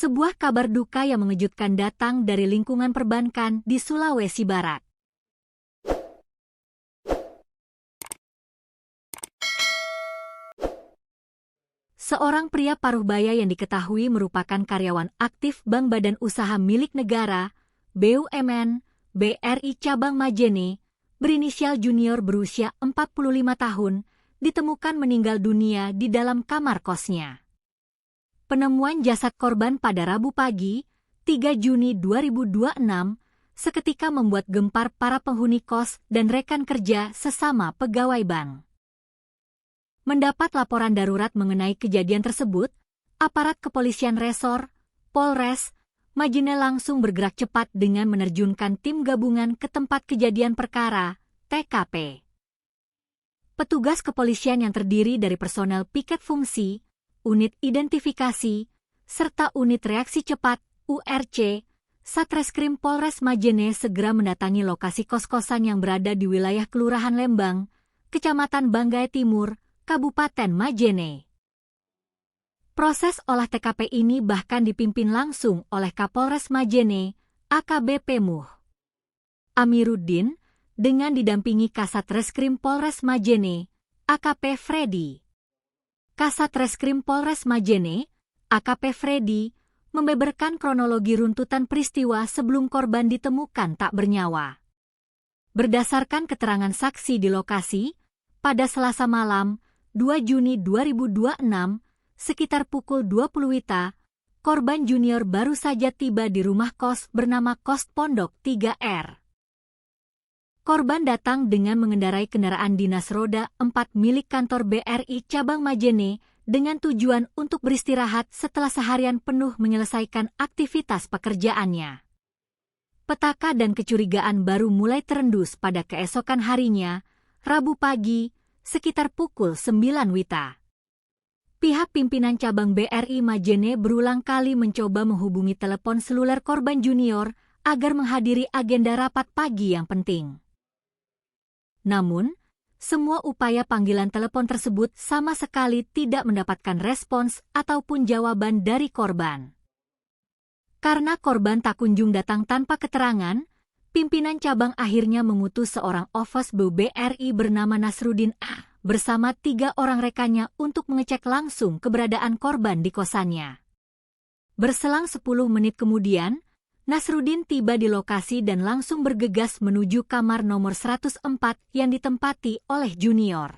Sebuah kabar duka yang mengejutkan datang dari lingkungan perbankan di Sulawesi Barat. Seorang pria paruh baya yang diketahui merupakan karyawan aktif Bank Badan Usaha Milik Negara, BUMN, BRI Cabang Majene, berinisial Junior berusia 45 tahun, ditemukan meninggal dunia di dalam kamar kosnya. Penemuan jasad korban pada Rabu pagi, 3 Juni 2026, seketika membuat gempar para penghuni kos dan rekan kerja sesama pegawai bank. Mendapat laporan darurat mengenai kejadian tersebut, aparat kepolisian resor, Polres, Majene langsung bergerak cepat dengan menerjunkan tim gabungan ke tempat kejadian perkara, TKP. Petugas kepolisian yang terdiri dari personel piket fungsi, unit identifikasi, serta unit reaksi cepat, URC, Satreskrim Polres Majene segera mendatangi lokasi kos-kosan yang berada di wilayah Kelurahan Lembang, Kecamatan Banggai Timur, Kabupaten Majene. Proses olah TKP ini bahkan dipimpin langsung oleh Kapolres Majene, AKBP Muh Amiruddin, dengan didampingi Kasat Reskrim Polres Majene, AKP Freddy. Kasat Reskrim Polres Majene, AKP Freddy, membeberkan kronologi runtutan peristiwa sebelum korban ditemukan tak bernyawa. Berdasarkan keterangan saksi di lokasi, pada Selasa malam, 2 Juni 2026, sekitar pukul 20 WITA, korban Junior baru saja tiba di rumah kos bernama Kos Pondok 3R. Korban datang dengan mengendarai kendaraan dinas roda 4 milik kantor BRI Cabang Majene dengan tujuan untuk beristirahat setelah seharian penuh menyelesaikan aktivitas pekerjaannya. Petaka dan kecurigaan baru mulai terendus pada keesokan harinya, Rabu pagi, sekitar pukul 9 WITA. Pihak pimpinan cabang BRI Majene berulang kali mencoba menghubungi telepon seluler korban Junior agar menghadiri agenda rapat pagi yang penting. Namun, semua upaya panggilan telepon tersebut sama sekali tidak mendapatkan respons ataupun jawaban dari korban. Karena korban tak kunjung datang tanpa keterangan, pimpinan cabang akhirnya mengutus seorang ofos BRI bernama Nasruddin A bersama 3 orang rekannya untuk mengecek langsung keberadaan korban di kosannya. Berselang 10 menit kemudian, Nasruddin tiba di lokasi dan langsung bergegas menuju kamar nomor 104 yang ditempati oleh Junior.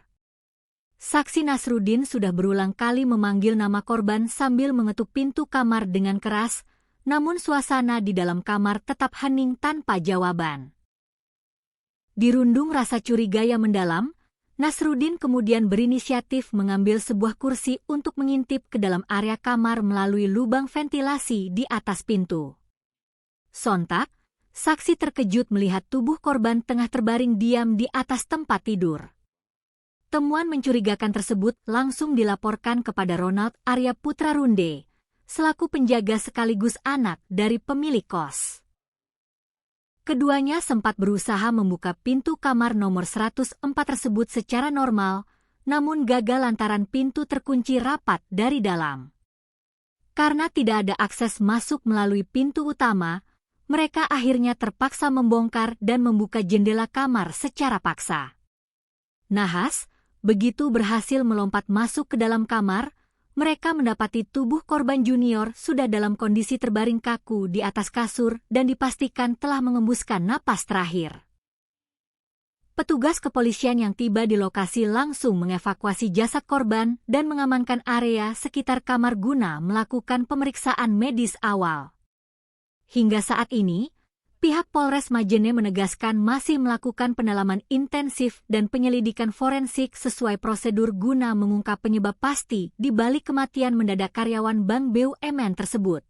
Saksi Nasruddin sudah berulang kali memanggil nama korban sambil mengetuk pintu kamar dengan keras, namun suasana di dalam kamar tetap hening tanpa jawaban. Dirundung rasa curiga yang mendalam, Nasruddin kemudian berinisiatif mengambil sebuah kursi untuk mengintip ke dalam area kamar melalui lubang ventilasi di atas pintu. Sontak, saksi terkejut melihat tubuh korban tengah terbaring diam di atas tempat tidur. Temuan mencurigakan tersebut langsung dilaporkan kepada Ronald Arya Putra Runde, selaku penjaga sekaligus anak dari pemilik kos. Keduanya sempat berusaha membuka pintu kamar nomor 104 tersebut secara normal, namun gagal lantaran pintu terkunci rapat dari dalam. Karena tidak ada akses masuk melalui pintu utama, mereka akhirnya terpaksa membongkar dan membuka jendela kamar secara paksa. Nahas, begitu berhasil melompat masuk ke dalam kamar, mereka mendapati tubuh korban Junior sudah dalam kondisi terbaring kaku di atas kasur dan dipastikan telah mengembuskan napas terakhir. Petugas kepolisian yang tiba di lokasi langsung mengevakuasi jasad korban dan mengamankan area sekitar kamar guna melakukan pemeriksaan medis awal. Hingga saat ini, pihak Polres Majene menegaskan masih melakukan pendalaman intensif dan penyelidikan forensik sesuai prosedur guna mengungkap penyebab pasti di balik kematian mendadak karyawan Bank BUMN tersebut.